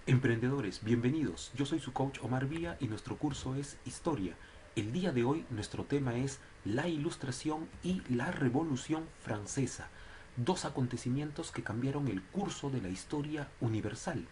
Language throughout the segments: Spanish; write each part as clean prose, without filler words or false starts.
Emprendedores, bienvenidos. Yo soy su coach Omar Vía y nuestro curso es Historia. El día de hoy nuestro tema es la Ilustración y la Revolución Francesa, dos acontecimientos que cambiaron el curso de la historia universal.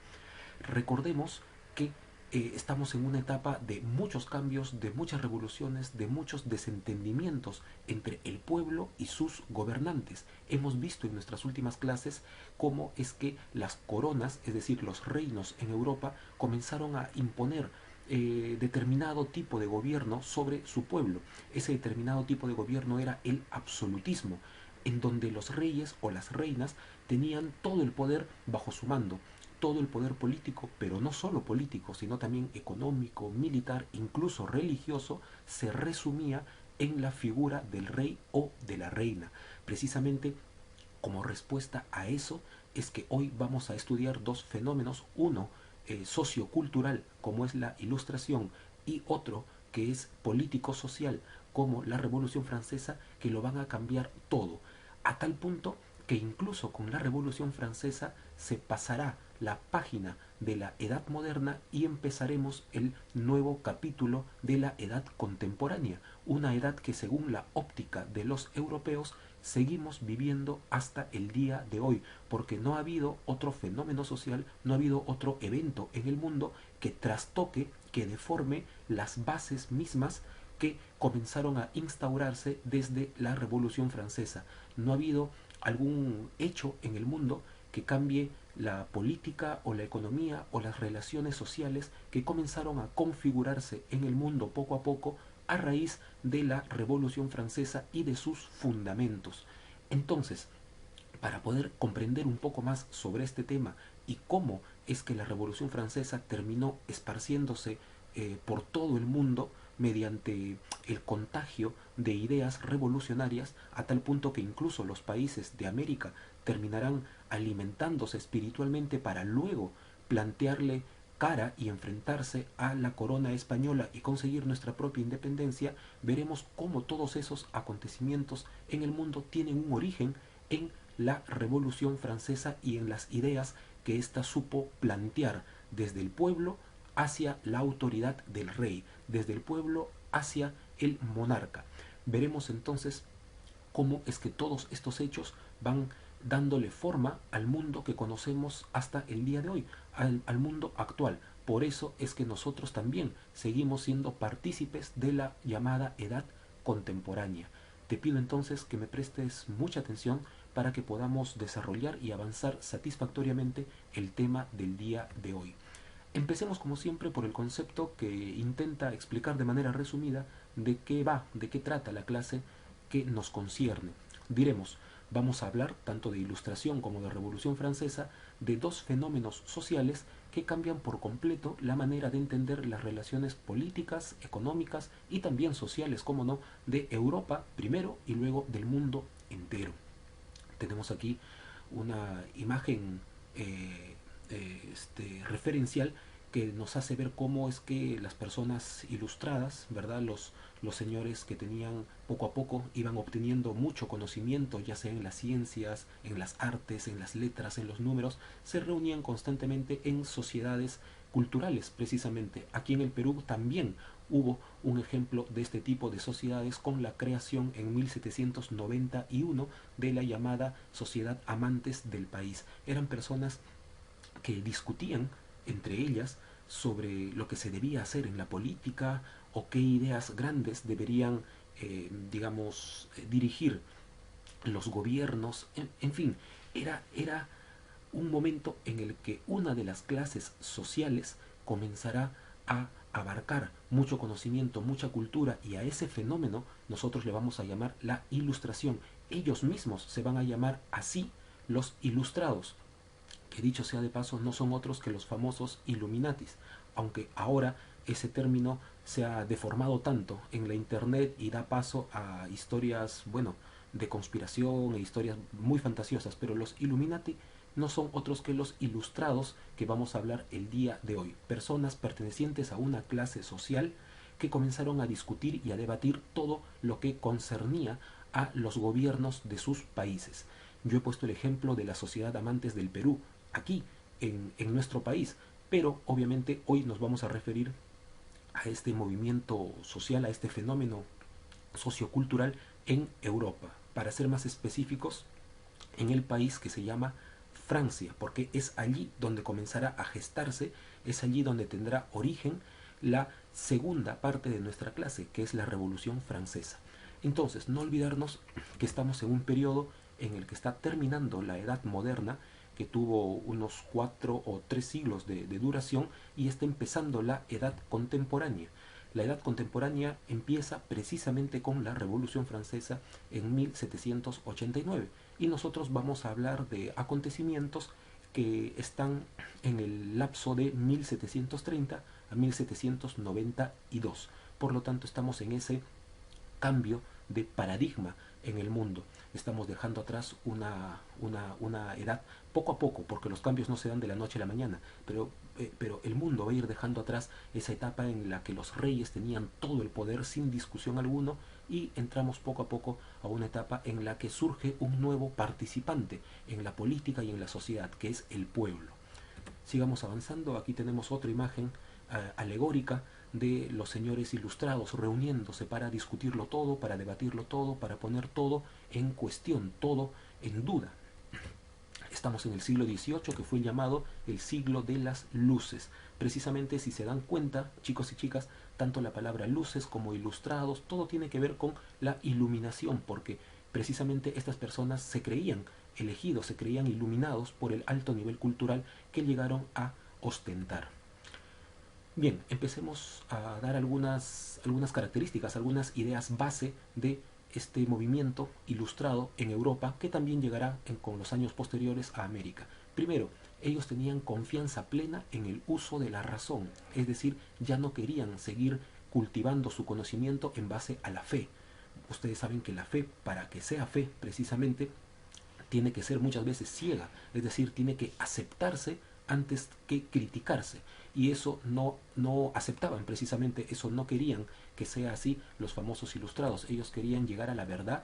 Recordemos que estamos en una etapa de muchos cambios, de muchas revoluciones, de muchos desentendimientos entre el pueblo y sus gobernantes. Hemos visto en nuestras últimas clases cómo es que las coronas, es decir, los reinos en Europa, comenzaron a imponer determinado tipo de gobierno sobre su pueblo. Ese determinado tipo de gobierno era el absolutismo, en donde los reyes o las reinas tenían todo el poder bajo su mando, todo el poder político, pero no solo político, sino también económico, militar, incluso religioso, se resumía en la figura del rey o de la reina. Precisamente como respuesta a eso es que hoy vamos a estudiar dos fenómenos, uno sociocultural como es la Ilustración y otro que es político-social como la Revolución Francesa, que lo van a cambiar todo, a tal punto que incluso con la Revolución Francesa se pasará la página de la Edad Moderna y empezaremos el nuevo capítulo de la Edad Contemporánea, una edad que según la óptica de los europeos seguimos viviendo hasta el día de hoy, porque no ha habido otro fenómeno social, no ha habido otro evento en el mundo que trastoque, que deforme las bases mismas que comenzaron a instaurarse desde la Revolución Francesa. No ha habido algún hecho en el mundo que cambie la política o la economía o las relaciones sociales que comenzaron a configurarse en el mundo poco a poco a raíz de la Revolución Francesa y de sus fundamentos. Entonces, para poder comprender un poco más sobre este tema y cómo es que la Revolución Francesa terminó esparciéndose por todo el mundo mediante el contagio de ideas revolucionarias, a tal punto que incluso los países de América terminarán alimentándose espiritualmente para luego plantearle cara y enfrentarse a la corona española y conseguir nuestra propia independencia, veremos cómo todos esos acontecimientos en el mundo tienen un origen en la Revolución Francesa y en las ideas que ésta supo plantear desde el pueblo hacia la autoridad del rey, desde el pueblo hacia el monarca. Veremos entonces cómo es que todos estos hechos van dándole forma al mundo que conocemos hasta el día de hoy, al mundo actual. Por eso es que nosotros también seguimos siendo partícipes de la llamada edad contemporánea. Te pido entonces que me prestes mucha atención para que podamos desarrollar y avanzar satisfactoriamente el tema del día de hoy. Empecemos como siempre por el concepto que intenta explicar de manera resumida de qué va, de qué trata la clase que nos concierne. Diremos, vamos a hablar tanto de Ilustración como de Revolución Francesa, de dos fenómenos sociales que cambian por completo la manera de entender las relaciones políticas, económicas y también sociales, como no, de Europa primero y luego del mundo entero. Tenemos aquí una imagen referencial que nos hace ver cómo es que las personas ilustradas, ¿verdad? Los señores que tenían poco a poco iban obteniendo mucho conocimiento, ya sea en las ciencias, en las artes, en las letras, en los números, se reunían constantemente en sociedades culturales, precisamente. Aquí en el Perú también hubo un ejemplo de este tipo de sociedades con la creación en 1791 de la llamada Sociedad Amantes del País. Eran personas que discutían entre ellas sobre lo que se debía hacer en la política o qué ideas grandes deberían, dirigir los gobiernos, en fin, era un momento en el que una de las clases sociales comenzará a abarcar mucho conocimiento, mucha cultura, y a ese fenómeno nosotros le vamos a llamar la ilustración. Ellos mismos se van a llamar así los ilustrados, que dicho sea de paso no son otros que los famosos Illuminatis, aunque ahora ese término se ha deformado tanto en la internet y da paso a historias, bueno, de conspiración e historias muy fantasiosas, pero los Illuminati no son otros que los ilustrados que vamos a hablar el día de hoy, personas pertenecientes a una clase social que comenzaron a discutir y a debatir todo lo que concernía a los gobiernos de sus países. Yo he puesto el ejemplo de la Sociedad Amantes del Perú, aquí en nuestro país. Pero obviamente hoy nos vamos a referir a este movimiento social, a este fenómeno sociocultural en Europa. Para ser más específicos, en el país que se llama Francia, porque es allí donde comenzará a gestarse, es allí donde tendrá origen la segunda parte de nuestra clase, que es la Revolución Francesa. Entonces, no olvidarnos que estamos en un periodo en el que está terminando la Edad Moderna, que tuvo unos 4 o 3 siglos de duración, y está empezando la Edad Contemporánea. La Edad Contemporánea empieza precisamente con la Revolución Francesa en 1789 y nosotros vamos a hablar de acontecimientos que están en el lapso de 1730 a 1792. Por lo tanto, estamos en ese cambio de paradigma en el mundo. Estamos dejando atrás una edad poco a poco, porque los cambios no se dan de la noche a la mañana, pero el mundo va a ir dejando atrás esa etapa en la que los reyes tenían todo el poder sin discusión alguno, y entramos poco a poco a una etapa en la que surge un nuevo participante en la política y en la sociedad, que es el pueblo. Sigamos avanzando. Aquí tenemos otra imagen alegórica de los señores ilustrados reuniéndose para discutirlo todo, para debatirlo todo, para poner todo en cuestión, todo en duda. Estamos en el siglo XVIII, que fue llamado el siglo de las luces. Precisamente, si se dan cuenta, chicos y chicas, tanto la palabra luces como ilustrados, todo tiene que ver con la iluminación, porque precisamente estas personas se creían elegidos, se creían iluminados por el alto nivel cultural que llegaron a ostentar. Bien, empecemos a dar algunas características, algunas ideas base de este movimiento ilustrado en Europa, que también llegará con los años posteriores a América. Primero, ellos tenían confianza plena en el uso de la razón, es decir, ya no querían seguir cultivando su conocimiento en base a la fe. Ustedes saben que la fe, para que sea fe precisamente, tiene que ser muchas veces ciega, es decir, tiene que aceptarse antes que criticarse, y eso no aceptaban, precisamente eso no querían que sea así los famosos ilustrados. Ellos querían llegar a la verdad,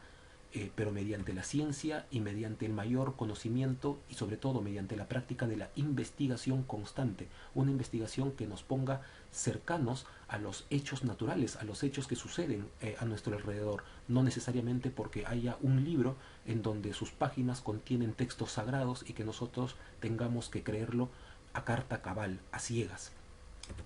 pero mediante la ciencia y mediante el mayor conocimiento, y sobre todo mediante la práctica de la investigación constante, una investigación que nos ponga cercanos a los hechos naturales, a los hechos que suceden a nuestro alrededor, no necesariamente porque haya un libro en donde sus páginas contienen textos sagrados y que nosotros tengamos que creerlo a carta cabal, a ciegas.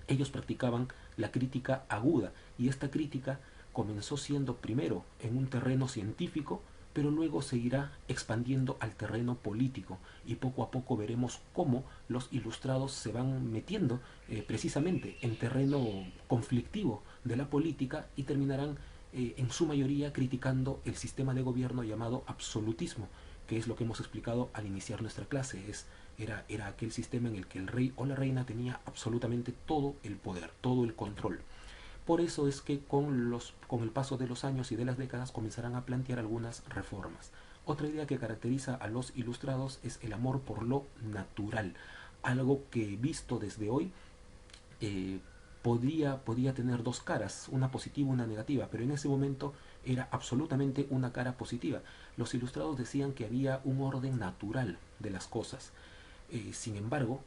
Ellos practicaban la crítica aguda, y esta crítica comenzó siendo primero en un terreno científico, pero luego seguirá expandiendo al terreno político, y poco a poco veremos cómo los ilustrados se van metiendo precisamente en terreno conflictivo de la política, y terminarán en su mayoría criticando el sistema de gobierno llamado absolutismo, que es lo que hemos explicado al iniciar nuestra clase. Era aquel sistema en el que el rey o la reina tenía absolutamente todo el poder, todo el control. Por eso es que con el paso de los años y de las décadas comenzarán a plantear algunas reformas. Otra idea que caracteriza a los ilustrados es el amor por lo natural, algo que visto desde hoy podía tener dos caras, una positiva y una negativa, pero en ese momento era absolutamente una cara positiva. Los ilustrados decían que había un orden natural de las cosas. Sin embargo,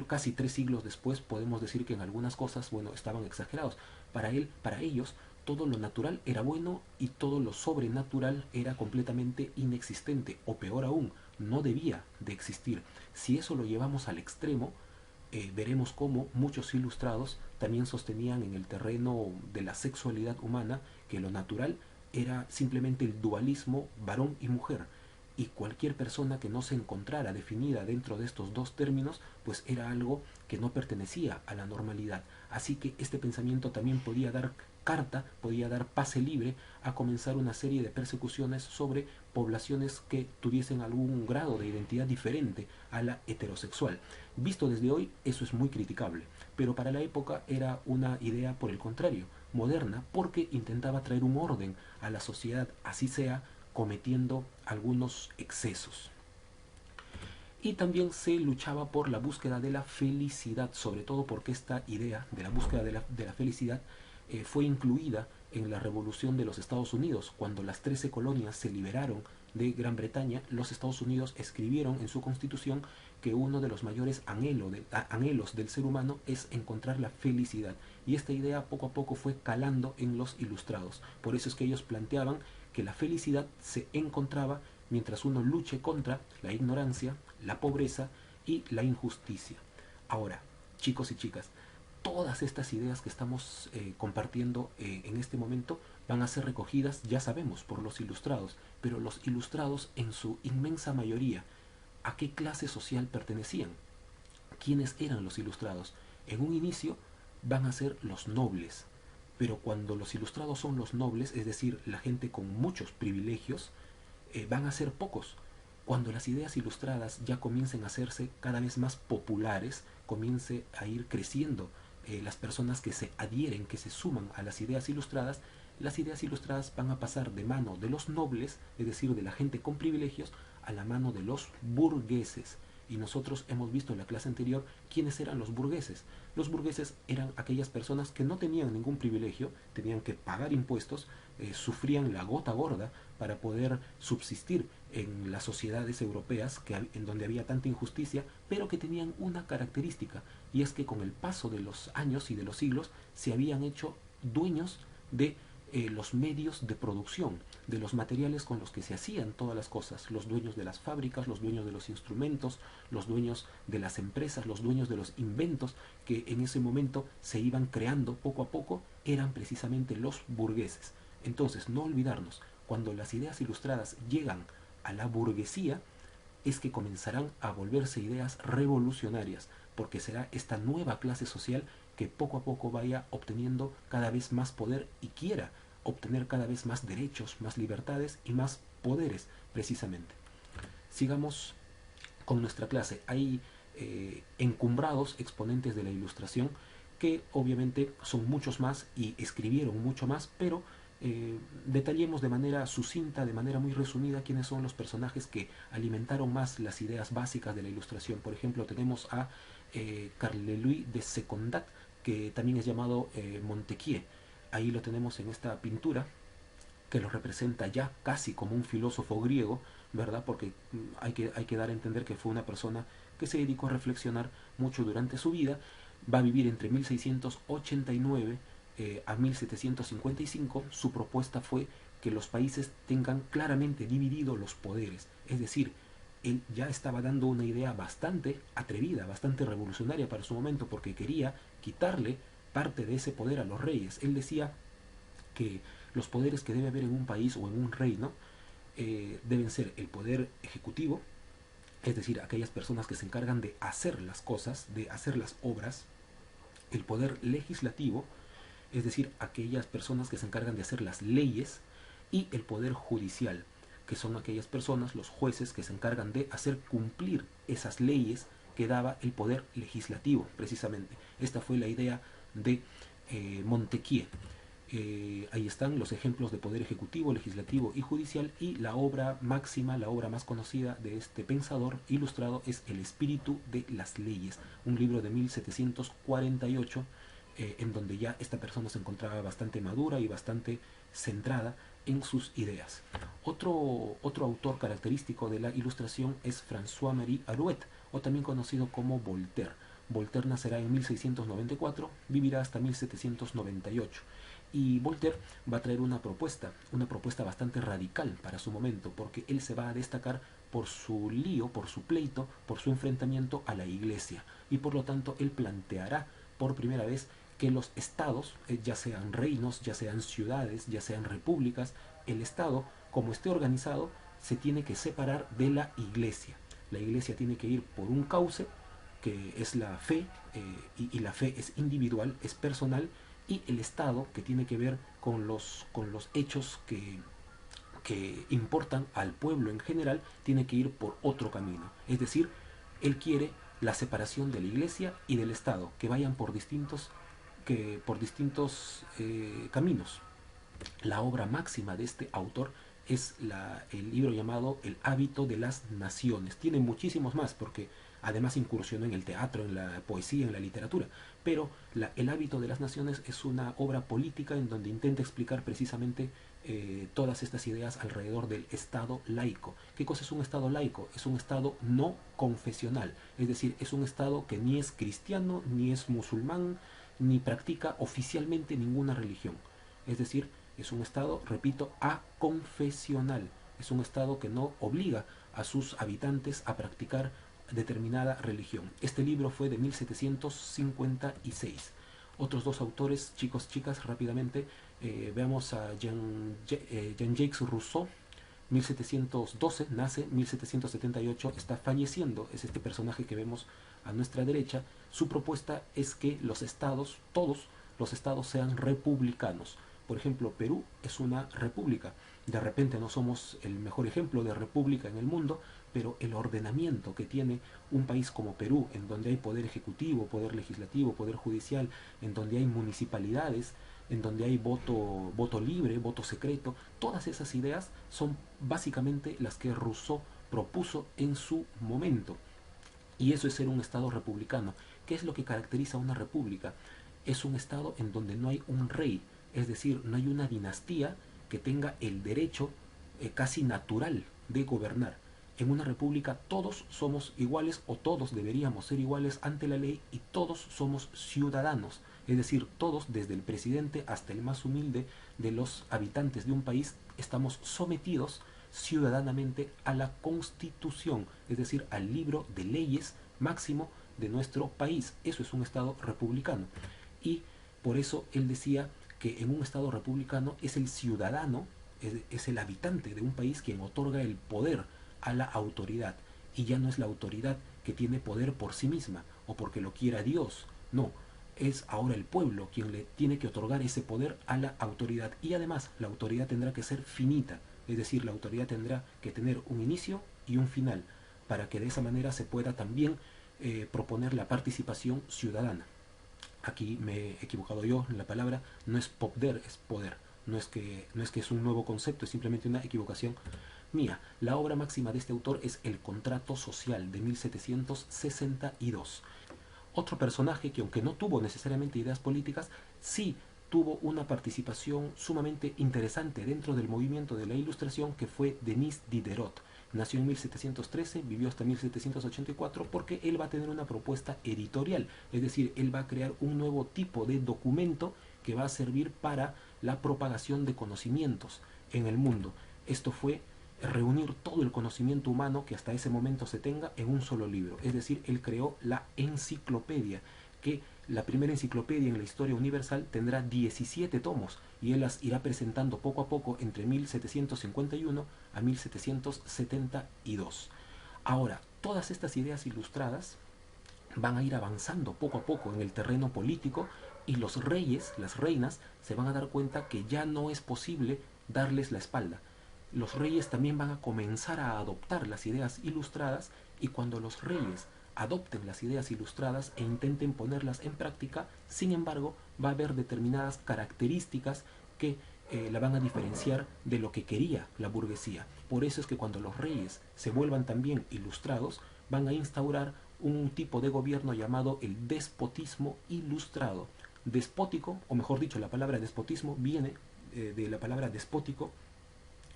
casi 3 siglos después, podemos decir que en algunas cosas, bueno, estaban exagerados. Para ellos, todo lo natural era bueno y todo lo sobrenatural era completamente inexistente, o peor aún, no debía de existir. Si eso lo llevamos al extremo, veremos cómo muchos ilustrados también sostenían en el terreno de la sexualidad humana que lo natural era simplemente el dualismo varón y mujer, y cualquier persona que no se encontrara definida dentro de estos dos términos, pues era algo que no pertenecía a la normalidad. Así que este pensamiento también podía dar podía dar pase libre a comenzar una serie de persecuciones sobre poblaciones que tuviesen algún grado de identidad diferente a la heterosexual. Visto desde hoy, eso es muy criticable, pero para la época era una idea, por el contrario, moderna, porque intentaba traer un orden a la sociedad, así sea cometiendo algunos excesos. Y también se luchaba por la búsqueda de la felicidad, sobre todo porque esta idea de la búsqueda de la felicidad fue incluida en la revolución de los Estados Unidos, cuando las 13 colonias se liberaron de Gran Bretaña, los Estados Unidos escribieron en su constitución que uno de los mayores anhelos del ser humano es encontrar la felicidad. Y esta idea poco a poco fue calando en los ilustrados. Por eso es que ellos planteaban que la felicidad se encontraba mientras uno luche contra la ignorancia, la pobreza y la injusticia. Ahora, chicos y chicas, todas estas ideas que estamos compartiendo en este momento van a ser recogidas, ya sabemos, por los ilustrados, pero los ilustrados en su inmensa mayoría, ¿a qué clase social pertenecían? ¿Quiénes eran los ilustrados? En un inicio van a ser los nobles, pero cuando los ilustrados son los nobles, es decir, la gente con muchos privilegios, van a ser pocos. Cuando las ideas ilustradas ya comiencen a hacerse cada vez más populares, comience a ir creciendo las personas que se adhieren, que se suman a las ideas ilustradas van a pasar de mano de los nobles, es decir, de la gente con privilegios, a la mano de los burgueses. Y nosotros hemos visto en la clase anterior quiénes eran los burgueses. Los burgueses eran aquellas personas que no tenían ningún privilegio, tenían que pagar impuestos, sufrían la gota gorda para poder subsistir en las sociedades europeas en donde había tanta injusticia, pero que tenían una característica, y es que con el paso de los años y de los siglos se habían hecho dueños de los medios de producción, de los materiales con los que se hacían todas las cosas, los dueños de las fábricas, los dueños de los instrumentos, los dueños de las empresas, los dueños de los inventos que en ese momento se iban creando poco a poco, eran precisamente los burgueses. Entonces, no olvidarnos, cuando las ideas ilustradas llegan a la burguesía, es que comenzarán a volverse ideas revolucionarias, porque será esta nueva clase social que poco a poco vaya obteniendo cada vez más poder y quiera obtener cada vez más derechos, más libertades y más poderes, precisamente. Sigamos con nuestra clase. Hay encumbrados exponentes de la ilustración que obviamente son muchos más y escribieron mucho más, pero detallemos de manera sucinta, de manera muy resumida, quiénes son los personajes que alimentaron más las ideas básicas de la ilustración. Por ejemplo, tenemos a Carle-Louis de Secondat, que también es llamado Montesquieu. Ahí lo tenemos en esta pintura, que lo representa ya casi como un filósofo griego, ¿verdad? Porque hay que dar a entender que fue una persona que se dedicó a reflexionar mucho durante su vida. Va a vivir entre 1689 a 1755. Su propuesta fue que los países tengan claramente divididos los poderes, es decir, él ya estaba dando una idea bastante atrevida, bastante revolucionaria para su momento, porque quería quitarle parte de ese poder a los reyes. Él decía que los poderes que debe haber en un país o en un reino deben ser el poder ejecutivo, es decir, aquellas personas que se encargan de hacer las cosas, de hacer las obras, el poder legislativo, es decir, aquellas personas que se encargan de hacer las leyes, y el poder judicial, que son aquellas personas, los jueces, que se encargan de hacer cumplir esas leyes que daba el poder legislativo, precisamente. Esta fue la idea de Montesquieu. Ahí están los ejemplos de poder ejecutivo, legislativo y judicial, y la obra máxima, la obra más conocida de este pensador ilustrado es El espíritu de las leyes, un libro de 1748, en donde ya esta persona se encontraba bastante madura y bastante centrada en sus ideas. Otro autor característico de la ilustración es François-Marie Arouet, o también conocido como Voltaire. Voltaire nacerá en 1694, vivirá hasta 1798. Y Voltaire va a traer una propuesta bastante radical para su momento, porque él se va a destacar por su lío, por su pleito, por su enfrentamiento a la iglesia. Y por lo tanto él planteará por primera vez que los estados, ya sean reinos, ya sean ciudades, ya sean repúblicas, el estado, como esté organizado, se tiene que separar de la iglesia. La iglesia tiene que ir por un cauce, que es la fe, y la fe es individual, es personal, y el estado, que tiene que ver con los hechos que importan al pueblo en general, tiene que ir por otro camino. Es decir, él quiere la separación de la iglesia y del estado, que vayan por distintos caminos. La obra máxima de este autor es el libro llamado El hábito de las naciones. Tiene muchísimos más, porque además incursionó en el teatro, en la poesía, en la literatura, pero El hábito de las naciones es una obra política en donde intenta explicar precisamente todas estas ideas alrededor del Estado laico. ¿Qué cosa es un Estado laico? Es un Estado no confesional, es decir, es un Estado que ni es cristiano, ni es musulmán, ni practica oficialmente ninguna religión. Es decir, es un Estado, repito, aconfesional. Es un Estado que no obliga a sus habitantes a practicar determinada religión. Este libro fue de 1756. Otros dos autores, chicos, chicas, rápidamente, veamos a Jean-Jacques Rousseau, 1712, nace, 1778 está falleciendo, es este personaje que vemos a nuestra derecha. Su propuesta es que los estados, todos los estados, sean republicanos. Por ejemplo, Perú es una república. De repente no somos el mejor ejemplo de república en el mundo, pero el ordenamiento que tiene un país como Perú, en donde hay poder ejecutivo, poder legislativo, poder judicial, en donde hay municipalidades, en donde hay voto libre, voto secreto, todas esas ideas son básicamente las que Rousseau propuso en su momento. Y eso es ser un Estado republicano. ¿Qué es lo que caracteriza a una república? Es un Estado en donde no hay un rey, es decir, no hay una dinastía que tenga el derecho casi natural de gobernar. En una república todos somos iguales, o todos deberíamos ser iguales ante la ley, y todos somos ciudadanos. Es decir, todos, desde el presidente hasta el más humilde de los habitantes de un país, estamos sometidos ciudadanamente a la Constitución, es decir, al libro de leyes máximo de nuestro país. Eso es un Estado republicano. Y por eso él decía que en un Estado republicano es el ciudadano, es el habitante de un país quien otorga el poder a la autoridad, y ya no es la autoridad que tiene poder por sí misma o porque lo quiera Dios, no, es ahora el pueblo quien le tiene que otorgar ese poder a la autoridad. Y además la autoridad tendrá que ser finita, es decir, la autoridad tendrá que tener un inicio y un final, para que de esa manera se pueda también proponer la participación ciudadana. Aquí me he equivocado yo en la palabra, no es poder, es poder. No es que es un nuevo concepto, es simplemente una equivocación mía. La obra máxima de este autor es El contrato social, de 1762. Otro personaje que, aunque no tuvo necesariamente ideas políticas, sí tuvo una participación sumamente interesante dentro del movimiento de la Ilustración, que fue Denis Diderot. Nació en 1713, vivió hasta 1784, porque él va a tener una propuesta editorial, es decir, él va a crear un nuevo tipo de documento que va a servir para la propagación de conocimientos en el mundo. Esto fue reunir todo el conocimiento humano que hasta ese momento se tenga en un solo libro. Es decir, él creó la enciclopedia, que la primera enciclopedia en la historia universal tendrá 17 tomos, y él las irá presentando poco a poco entre 1751 a 1772. Ahora, todas estas ideas ilustradas van a ir avanzando poco a poco en el terreno político, y los reyes, las reinas, se van a dar cuenta que ya no es posible darles la espalda. Los reyes también van a comenzar a adoptar las ideas ilustradas, y cuando los reyes adopten las ideas ilustradas e intenten ponerlas en práctica, sin embargo, va a haber determinadas características que la van a diferenciar de lo que quería la burguesía. Por eso es que cuando los reyes se vuelvan también ilustrados, van a instaurar un tipo de gobierno llamado el despotismo ilustrado. Despótico, o mejor dicho, la palabra despotismo viene de la palabra despótico,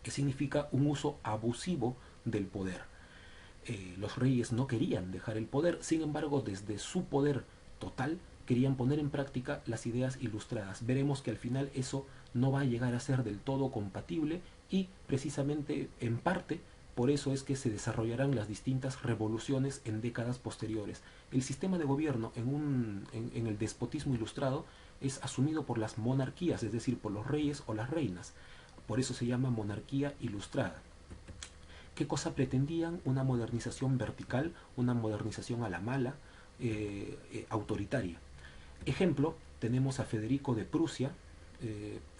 que significa un uso abusivo del poder. Los reyes no querían dejar el poder, sin embargo, desde su poder total querían poner en práctica las ideas ilustradas. Veremos que al final eso no va a llegar a ser del todo compatible, y precisamente en parte por eso es que se desarrollarán las distintas revoluciones en décadas posteriores. El sistema de gobierno en el despotismo ilustrado es asumido por las monarquías, es decir, por los reyes o las reinas. Por eso se llama monarquía ilustrada. ¿Qué cosa pretendían? Una modernización vertical, una modernización a la mala, autoritaria. Ejemplo, tenemos a Federico de Prusia,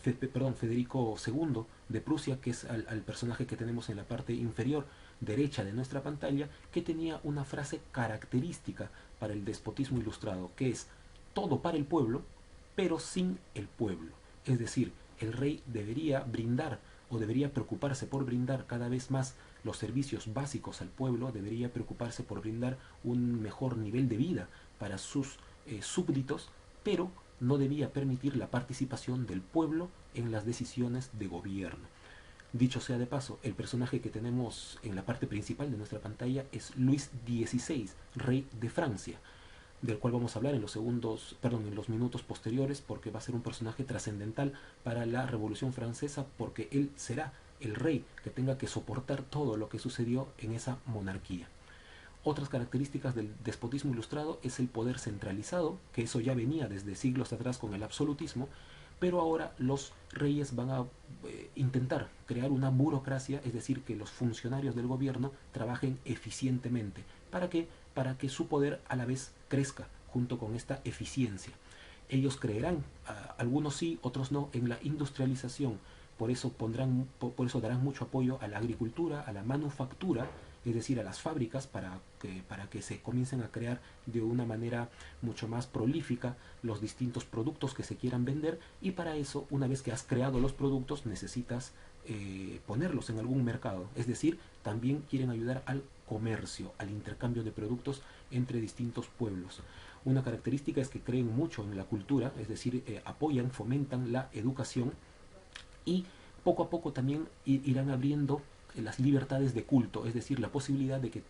Federico II de Prusia, que es al personaje que tenemos en la parte inferior derecha de nuestra pantalla, que tenía una frase característica para el despotismo ilustrado, que es: todo para el pueblo, pero sin el pueblo. Es decir, el rey debería brindar, o debería preocuparse por brindar cada vez más los servicios básicos al pueblo, debería preocuparse por brindar un mejor nivel de vida para sus súbditos, pero no debía permitir la participación del pueblo en las decisiones de gobierno. Dicho sea de paso, el personaje que tenemos en la parte principal de nuestra pantalla es Luis XVI, rey de Francia, del cual vamos a hablar en en los minutos posteriores, porque va a ser un personaje trascendental para la Revolución Francesa, porque él será el rey que tenga que soportar todo lo que sucedió en esa monarquía. Otras características del despotismo ilustrado es el poder centralizado, que eso ya venía desde siglos atrás con el absolutismo, pero ahora los reyes van a intentar crear una burocracia, es decir, que los funcionarios del gobierno trabajen eficientemente. ¿Para qué? Para que su poder a la vez crezca junto con esta eficiencia. Ellos creerán, algunos sí, otros no, en la industrialización. Por eso darán mucho apoyo a la agricultura, a la manufactura, es decir, a las fábricas para que se comiencen a crear de una manera mucho más prolífica los distintos productos que se quieran vender, y para eso, una vez que has creado los productos, necesitas ponerlos en algún mercado. Es decir, también quieren ayudar al comercio, al intercambio de productos entre distintos pueblos. Una característica es que creen mucho en la cultura, es decir, apoyan, fomentan la educación, y poco a poco también irán abriendo las libertades de culto, es decir, la posibilidad de que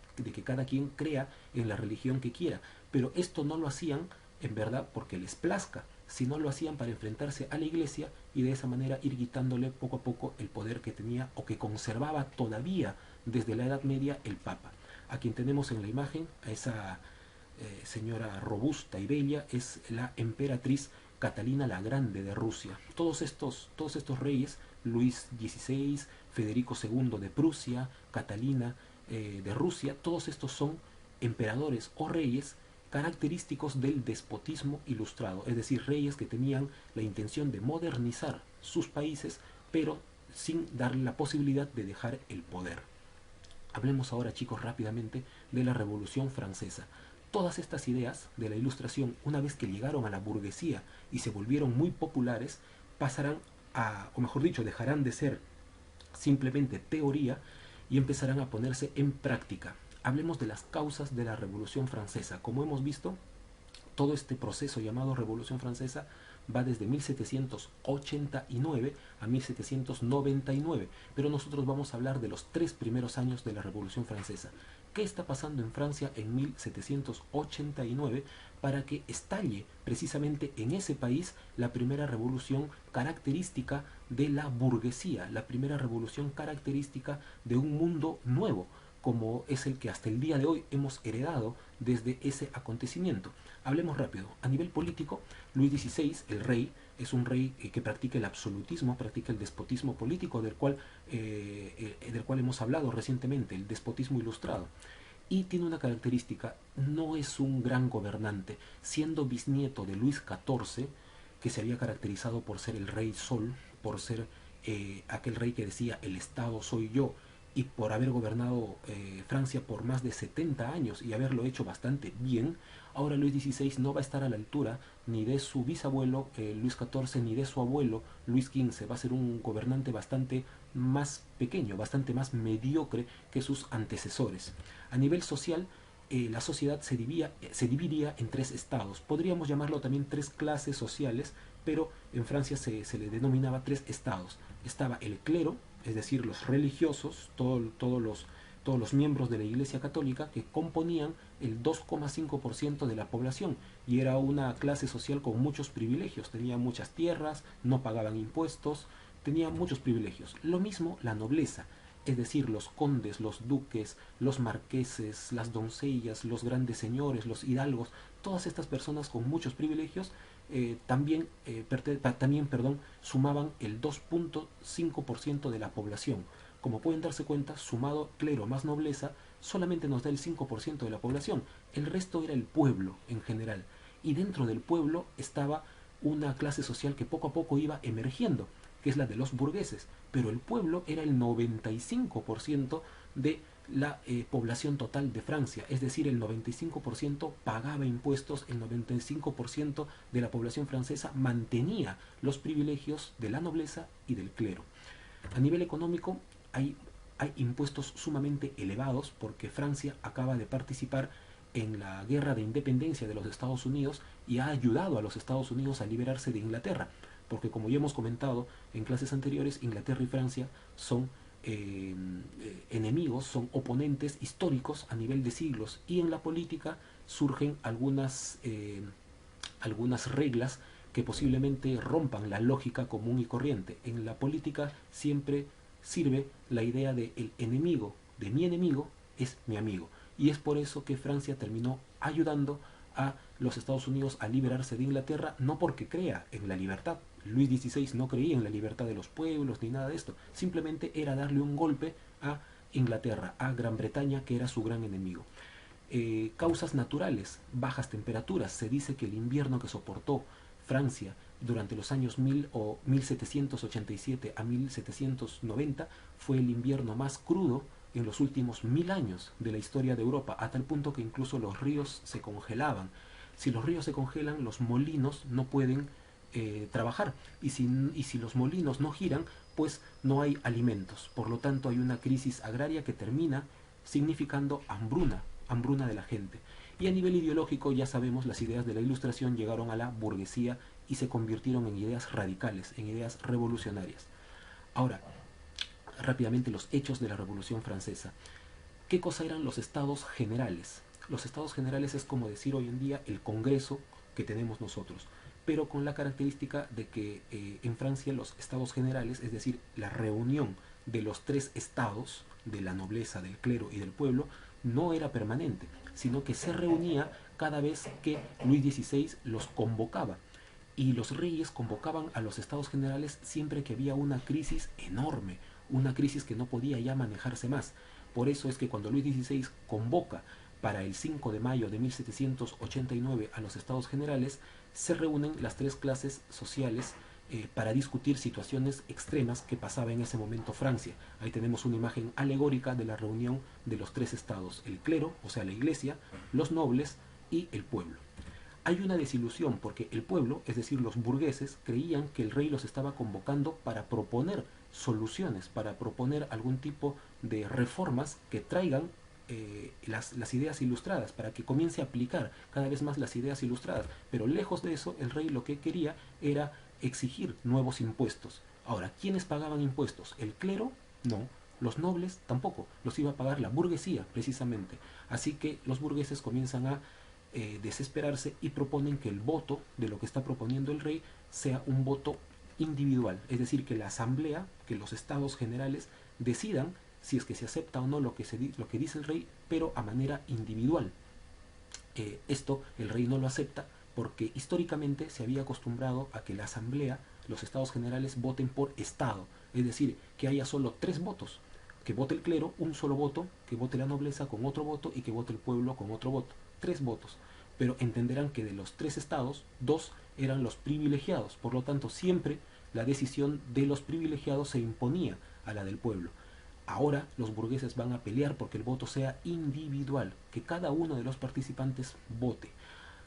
cada quien crea en la religión que quiera. Pero esto no lo hacían en verdad porque les plazca, sino lo hacían para enfrentarse a la iglesia y de esa manera ir quitándole poco a poco el poder que tenía o que conservaba todavía desde la Edad Media el Papa. A quien tenemos en la imagen, a esa señora robusta y bella, es la emperatriz Catalina la Grande de Rusia. Todos estos reyes, Luis XVI, Federico II de Prusia, Catalina de Rusia, todos estos son emperadores o reyes característicos del despotismo ilustrado, es decir, reyes que tenían la intención de modernizar sus países, pero sin darle la posibilidad de dejar el poder. Hablemos ahora, chicos, rápidamente de la Revolución Francesa. Todas estas ideas de la Ilustración, una vez que llegaron a la burguesía y se volvieron muy populares, pasarán o mejor dicho, dejarán de ser simplemente teoría y empezarán a ponerse en práctica. Hablemos de las causas de la Revolución Francesa. Como hemos visto, todo este proceso llamado Revolución Francesa va desde 1789 a 1799, pero nosotros vamos a hablar de los 3 primeros años de la Revolución Francesa. ¿Qué está pasando en Francia en 1789 para que estalle precisamente en ese país la primera revolución característica de la burguesía, la primera revolución característica de un mundo nuevo, como es el que hasta el día de hoy hemos heredado desde ese acontecimiento? Hablemos rápido. A nivel político, Luis XVI, el rey, es un rey que practica el absolutismo, practica el despotismo político del cual hemos hablado recientemente, el despotismo ilustrado. Y tiene una característica: no es un gran gobernante, siendo bisnieto de Luis XIV, que se había caracterizado por ser el rey sol, por ser aquel rey que decía el Estado soy yo, y por haber gobernado Francia por más de 70 años y haberlo hecho bastante bien. Ahora Luis XVI no va a estar a la altura ni de su bisabuelo Luis XIV ni de su abuelo Luis XV. Va a ser un gobernante bastante más pequeño, bastante más mediocre que sus antecesores. A nivel social, la sociedad se dividía en 3 estados. Podríamos llamarlo también 3 clases sociales, pero en Francia se le denominaba 3 estados. Estaba el clero, es decir, los religiosos, todos los miembros de la Iglesia Católica, que componían el 2,5% de la población, y era una clase social con muchos privilegios. Tenía muchas tierras, no pagaban impuestos, tenía muchos privilegios. Lo mismo la nobleza, es decir, los condes, los duques, los marqueses, las doncellas, los grandes señores, los hidalgos, todas estas personas con muchos privilegios también sumaban el 2,5% de la población. Como pueden darse cuenta, sumado clero más nobleza, solamente nos da el 5% de la población. El resto era el pueblo en general. Y dentro del pueblo estaba una clase social que poco a poco iba emergiendo, que es la de los burgueses. Pero el pueblo era el 95% de la población total de Francia, es decir, el 95% pagaba impuestos, el 95% de la población francesa mantenía los privilegios de la nobleza y del clero. A nivel económico, hay impuestos sumamente elevados porque Francia acaba de participar en la guerra de independencia de los Estados Unidos y ha ayudado a los Estados Unidos a liberarse de Inglaterra, porque como ya hemos comentado en clases anteriores, Inglaterra y Francia son enemigos, son oponentes históricos a nivel de siglos, y en la política surgen algunas reglas que posiblemente rompan la lógica común y corriente. En la política siempre sirve la idea de el enemigo de mi enemigo es mi amigo, y es por eso que Francia terminó ayudando a los Estados Unidos a liberarse de Inglaterra, no porque crea en la libertad. Luis XVI no creía en la libertad de los pueblos ni nada de esto, simplemente era darle un golpe a Inglaterra, a Gran Bretaña, que era su gran enemigo. Causas naturales, bajas temperaturas. Se dice que el invierno que soportó Francia durante los años 1787 a 1790 fue el invierno más crudo en los últimos 1000 años de la historia de Europa, a tal punto que incluso los ríos se congelaban. Si los ríos se congelan, los molinos no pueden trabajar, y si los molinos no giran, pues no hay alimentos. Por lo tanto, hay una crisis agraria que termina significando hambruna de la gente. Y a nivel ideológico, ya sabemos, las ideas de la Ilustración llegaron a la burguesía y se convirtieron en ideas radicales, en ideas revolucionarias. Ahora, rápidamente los hechos de la Revolución Francesa. ¿Qué cosa eran los estados generales? Los estados generales es como decir hoy en día el Congreso que tenemos nosotros, pero con la característica de que en Francia los estados generales, es decir, la reunión de los tres estados, de la nobleza, del clero y del pueblo, no era permanente, sino que se reunía cada vez que Luis XVI los convocaba. Y los reyes convocaban a los estados generales siempre que había una crisis enorme, una crisis que no podía ya manejarse más. Por eso es que cuando Luis XVI convoca para el 5 de mayo de 1789 a los estados generales, se reúnen las tres clases sociales para discutir situaciones extremas que pasaba en ese momento Francia. Ahí tenemos una imagen alegórica de la reunión de los tres estados: el clero, o sea la iglesia, los nobles y el pueblo. Hay una desilusión porque el pueblo, es decir, los burgueses, creían que el rey los estaba convocando para proponer soluciones, para proponer algún tipo de reformas que traigan las ideas ilustradas, para que comience a aplicar cada vez más las ideas ilustradas. Pero lejos de eso, el rey lo que quería era exigir nuevos impuestos. Ahora, ¿quiénes pagaban impuestos? ¿El clero? No. Los nobles tampoco. Los iba a pagar la burguesía, precisamente. Así que los burgueses comienzan a desesperarse y proponen que el voto de lo que está proponiendo el rey sea un voto individual, es decir, que la asamblea, que los estados generales decidan si es que se acepta o no lo que dice el rey, pero a manera individual. Esto el rey no lo acepta porque históricamente se había acostumbrado a que la asamblea, los estados generales, voten por estado, es decir, que haya solo 3 votos, que vote el clero un solo voto, que vote la nobleza con otro voto y que vote el pueblo con otro voto. 3 votos. Pero entenderán que de los 3 estados, 2 eran los privilegiados, por lo tanto siempre la decisión de los privilegiados se imponía a la del pueblo. Ahora los burgueses van a pelear porque el voto sea individual, que cada uno de los participantes vote.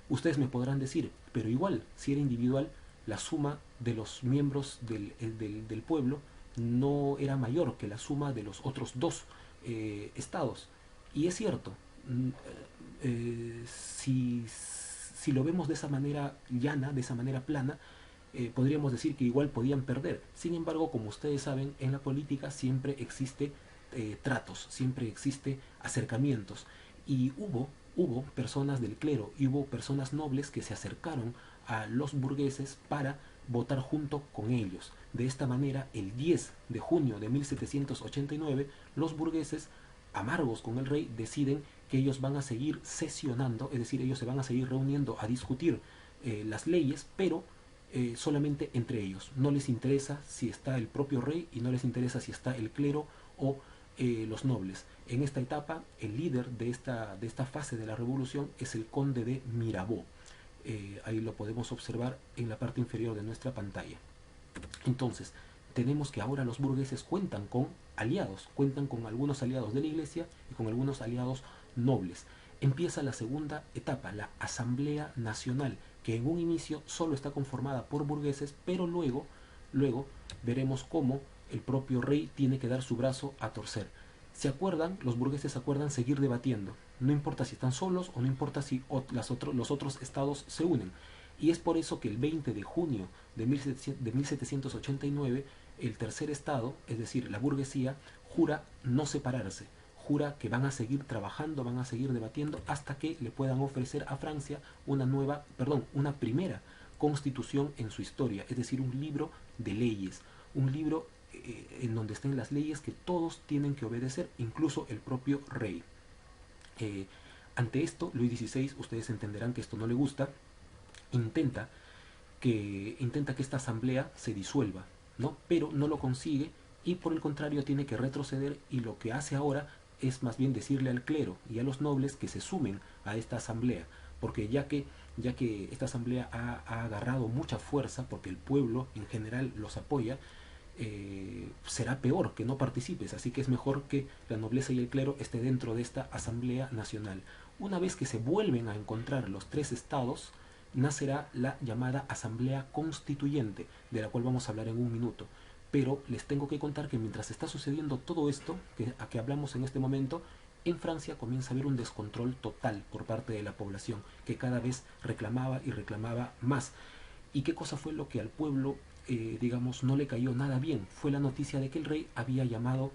Ustedes me podrán decir, pero igual, si era individual, la suma de los miembros del pueblo no era mayor que la suma de los otros 2 estados. Y es cierto, si lo vemos de esa manera llana, de esa manera plana, podríamos decir que igual podían perder. Sin embargo, como ustedes saben, en la política siempre existe tratos, siempre existe acercamientos. Y hubo personas del clero y hubo personas nobles que se acercaron a los burgueses para votar junto con ellos. De esta manera, el 10 de junio de 1789, los burgueses, amargos con el rey, deciden que ellos van a seguir sesionando, es decir, ellos se van a seguir reuniendo a discutir las leyes, pero solamente entre ellos. No les interesa si está el propio rey y no les interesa si está el clero o los nobles. En esta etapa, el líder de esta fase de la revolución es el conde de Mirabeau. Ahí lo podemos observar en la parte inferior de nuestra pantalla. Entonces, tenemos que ahora los burgueses cuentan con aliados, cuentan con algunos aliados de la iglesia y con algunos aliados nobles. Empieza la segunda etapa, la Asamblea Nacional, que en un inicio solo está conformada por burgueses, pero luego veremos cómo el propio rey tiene que dar su brazo a torcer. ¿Se acuerdan? Los burgueses acuerdan seguir debatiendo. no importa si están solos o no importa si los otros estados se unen. Y es por eso que el 20 de junio de 1789 el tercer estado, es decir, la burguesía, jura no separarse, jura que van a seguir trabajando, van a seguir debatiendo hasta que le puedan ofrecer a Francia una primera constitución en su historia, es decir, un libro de leyes, un libro en donde estén las leyes que todos tienen que obedecer, incluso el propio rey. Ante esto, Luis XVI, ustedes entenderán que esto no le gusta, intenta que esta asamblea se disuelva, ¿no? Pero no lo consigue y por el contrario tiene que retroceder, y lo que hace ahora es más bien decirle al clero y a los nobles que se sumen a esta asamblea, porque ya que esta asamblea ha agarrado mucha fuerza, porque el pueblo en general los apoya, será peor que no participes, así que es mejor que la nobleza y el clero esté dentro de esta asamblea nacional. Una vez que se vuelven a encontrar los tres estados, nacerá la llamada Asamblea Constituyente, de la cual vamos a hablar en un minuto. Pero les tengo que contar que mientras está sucediendo todo esto a que hablamos en este momento, en Francia comienza a haber un descontrol total por parte de la población, que cada vez reclamaba y reclamaba más. ¿Y qué cosa fue lo que al pueblo, digamos, no le cayó nada bien? Fue la noticia de que el rey había llamado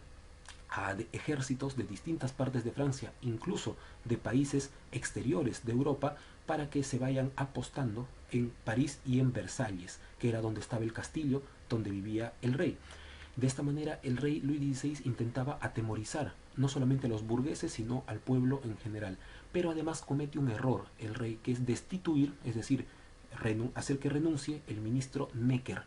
a ejércitos de distintas partes de Francia, incluso de países exteriores de Europa, para que se vayan apostando en París y en Versalles, que era donde estaba el castillo donde vivía el rey. De esta manera el rey Luis XVI intentaba atemorizar no solamente a los burgueses, sino al pueblo en general. Pero además comete un error el rey, que es destituir, es decir, hacer que renuncie el ministro Necker.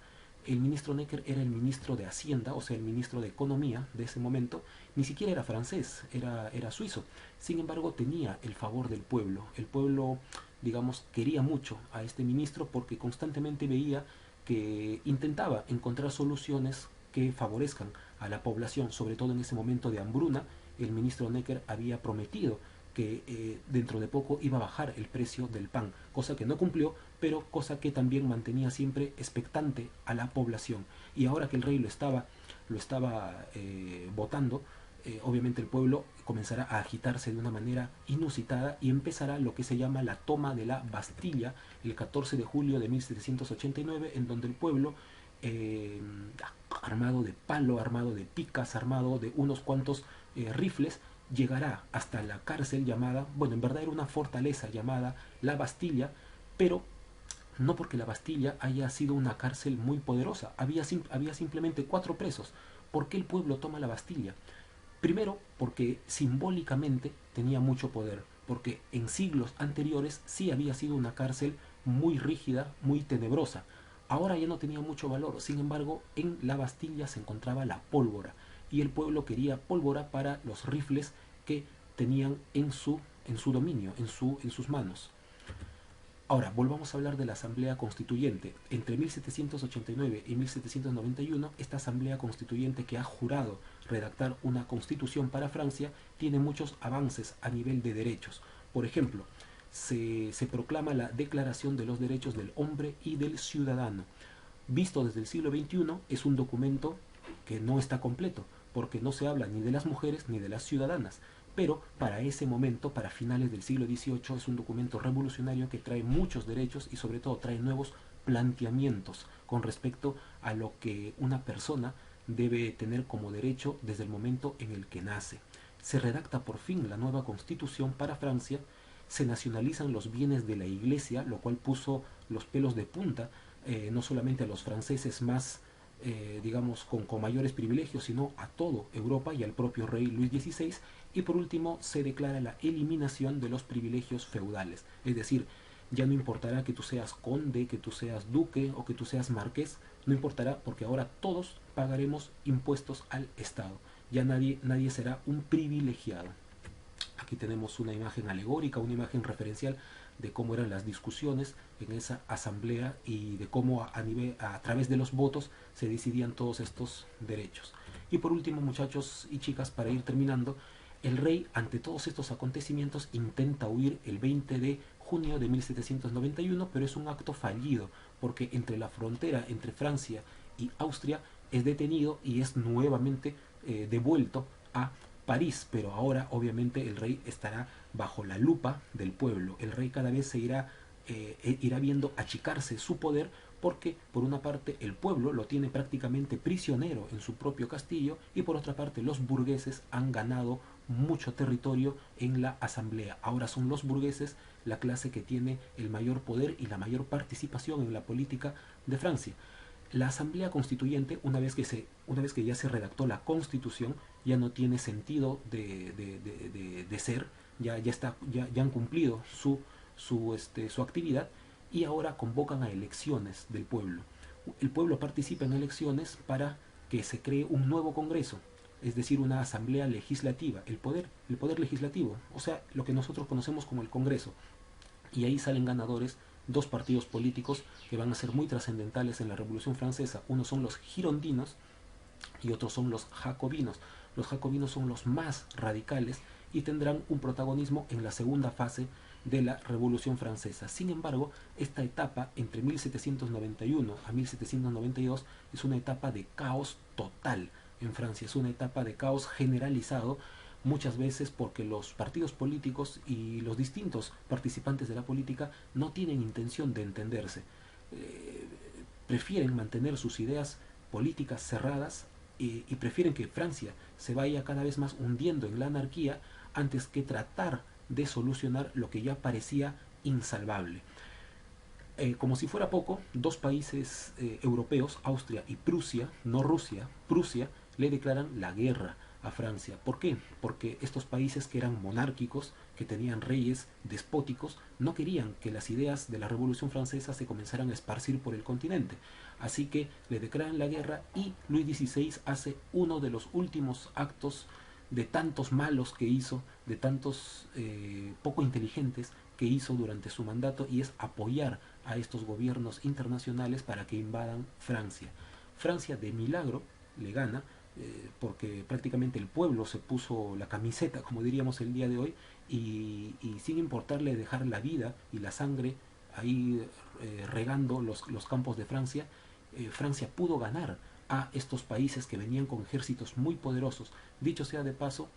El ministro Necker era el ministro de Hacienda, o sea, el ministro de Economía de ese momento. Ni siquiera era francés, era suizo. Sin embargo, tenía el favor del pueblo. El pueblo, digamos, quería mucho a este ministro porque constantemente veía que intentaba encontrar soluciones que favorezcan a la población, sobre todo en ese momento de hambruna. El ministro Necker había prometido que dentro de poco iba a bajar el precio del pan, cosa que no cumplió, pero cosa que también mantenía siempre expectante a la población. Y ahora que el rey lo estaba votando, obviamente el pueblo comenzará a agitarse de una manera inusitada y empezará lo que se llama la toma de la Bastilla el 14 de julio de 1789, en donde el pueblo, armado de palo, armado de picas, armado de unos cuantos rifles, llegará hasta la cárcel llamada, bueno, en verdad era una fortaleza llamada la Bastilla, pero no porque la Bastilla haya sido una cárcel muy poderosa, había simplemente 4 presos. ¿Por qué el pueblo toma la Bastilla? Primero, porque simbólicamente tenía mucho poder, porque en siglos anteriores sí había sido una cárcel muy rígida, muy tenebrosa. Ahora ya no tenía mucho valor, sin embargo, en la Bastilla se encontraba la pólvora, y el pueblo quería pólvora para los rifles que tenían en su dominio, en sus manos. Ahora, volvamos a hablar de la Asamblea Constituyente. Entre 1789 y 1791, esta Asamblea Constituyente, que ha jurado redactar una constitución para Francia, tiene muchos avances a nivel de derechos. Por ejemplo, se proclama la Declaración de los Derechos del Hombre y del Ciudadano. Visto desde el siglo XXI, es un documento que no está completo, porque no se habla ni de las mujeres ni de las ciudadanas. Pero para ese momento, para finales del siglo XVIII, es un documento revolucionario que trae muchos derechos y sobre todo trae nuevos planteamientos con respecto a lo que una persona debe tener como derecho desde el momento en el que nace. Se redacta por fin la nueva constitución para Francia, se nacionalizan los bienes de la iglesia, lo cual puso los pelos de punta, no solamente a los franceses más, digamos, con mayores privilegios, sino a todo Europa y al propio rey Luis XVI. Y por último, se declara la eliminación de los privilegios feudales, es decir, ya no importará que tú seas conde, que tú seas duque o que tú seas marqués, no importará, porque ahora todos pagaremos impuestos al Estado, ya nadie será un privilegiado. Aquí tenemos una imagen alegórica, una imagen referencial de cómo eran las discusiones en esa asamblea y de cómo a través de los votos se decidían todos estos derechos. Y por último, muchachos y chicas, para ir terminando, el rey, ante todos estos acontecimientos, intenta huir el 20 de junio de 1791, pero es un acto fallido, porque entre la frontera entre Francia y Austria es detenido y es nuevamente devuelto a París, pero ahora obviamente el rey estará bajo la lupa del pueblo. El rey cada vez se irá viendo achicarse su poder porque por una parte el pueblo lo tiene prácticamente prisionero en su propio castillo y por otra parte los burgueses han ganado mucho territorio en la asamblea. Ahora son los burgueses la clase que tiene el mayor poder y la mayor participación en la política de Francia. La asamblea constituyente, una vez que ya se redactó la constitución, ya no tiene sentido de ser, ya han cumplido su actividad y ahora convocan a elecciones del pueblo. El pueblo participa en elecciones para que se cree un nuevo Congreso, es decir, una asamblea legislativa, el poder legislativo, o sea, lo que nosotros conocemos como el Congreso. Y ahí salen ganadores dos partidos políticos que van a ser muy trascendentales en la Revolución Francesa. Uno son los girondinos y otros son los jacobinos. Los jacobinos son los más radicales y tendrán un protagonismo en la segunda fase de la Revolución Francesa. Sin embargo, esta etapa entre 1791 a 1792 es una etapa de caos total en Francia, es una etapa de caos generalizado, muchas veces porque los partidos políticos y los distintos participantes de la política no tienen intención de entenderse. Prefieren mantener sus ideas políticas cerradas y prefieren que Francia se vaya cada vez más hundiendo en la anarquía antes que tratar de solucionar lo que ya parecía insalvable. Como si fuera poco, dos países europeos, Austria y Prusia, no Rusia, Prusia, le declaran la guerra a Francia. ¿Por qué? Porque estos países que eran monárquicos, que tenían reyes despóticos, no querían que las ideas de la Revolución Francesa se comenzaran a esparcir por el continente. Así que le declaran la guerra y Luis XVI hace uno de los últimos actos de tantos malos que hizo, de tantos poco inteligentes que hizo durante su mandato, y es apoyar a estos gobiernos internacionales para que invadan Francia. Francia de milagro le gana, porque prácticamente el pueblo se puso la camiseta, como diríamos el día de hoy, y sin importarle dejar la vida y la sangre ahí regando los campos de Francia, Francia pudo ganar a estos países que venían con ejércitos muy poderosos. Dicho sea de paso,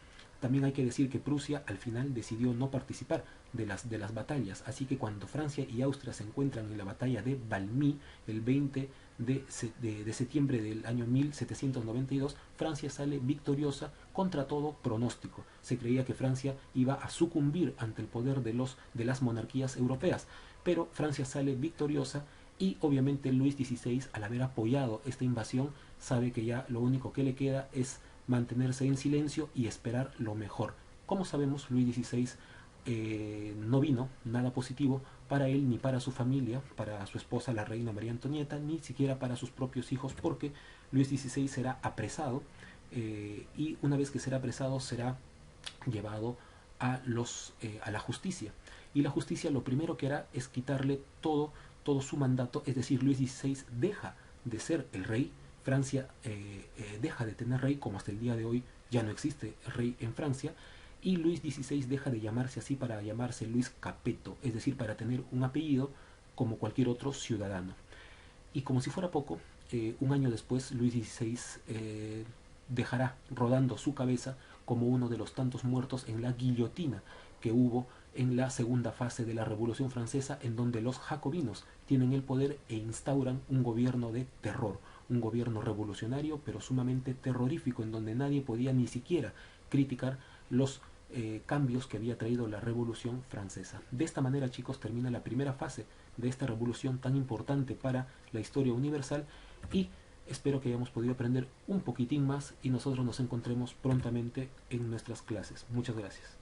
también hay que decir que Prusia al final decidió no participar de las batallas, así que cuando Francia y Austria se encuentran en la batalla de Valmy el 20 de septiembre del año 1792, Francia sale victoriosa contra todo pronóstico. Se creía que Francia iba a sucumbir ante el poder de las monarquías europeas, pero Francia sale victoriosa y obviamente Luis XVI, al haber apoyado esta invasión, sabe que ya lo único que le queda es mantenerse en silencio y esperar lo mejor. Como sabemos, Luis XVI no vino nada positivo para él ni para su familia, para su esposa la reina María Antonieta, ni siquiera para sus propios hijos, porque Luis XVI será apresado y una vez que será apresado será llevado a la justicia. Y la justicia lo primero que hará es quitarle todo su mandato, es decir, Luis XVI deja de ser el rey, Francia deja de tener rey, como hasta el día de hoy ya no existe rey en Francia, y Luis XVI deja de llamarse así para llamarse Luis Capeto, es decir, para tener un apellido como cualquier otro ciudadano. Y como si fuera poco, un año después Luis XVI dejará rodando su cabeza como uno de los tantos muertos en la guillotina que hubo en la segunda fase de la Revolución Francesa, en donde los jacobinos tienen el poder e instauran un gobierno de terror, un gobierno revolucionario pero sumamente terrorífico, en donde nadie podía ni siquiera criticar los cambios que había traído la Revolución Francesa. De esta manera, chicos, termina la primera fase de esta revolución tan importante para la historia universal, y espero que hayamos podido aprender un poquitín más y nosotros nos encontremos prontamente en nuestras clases. Muchas gracias.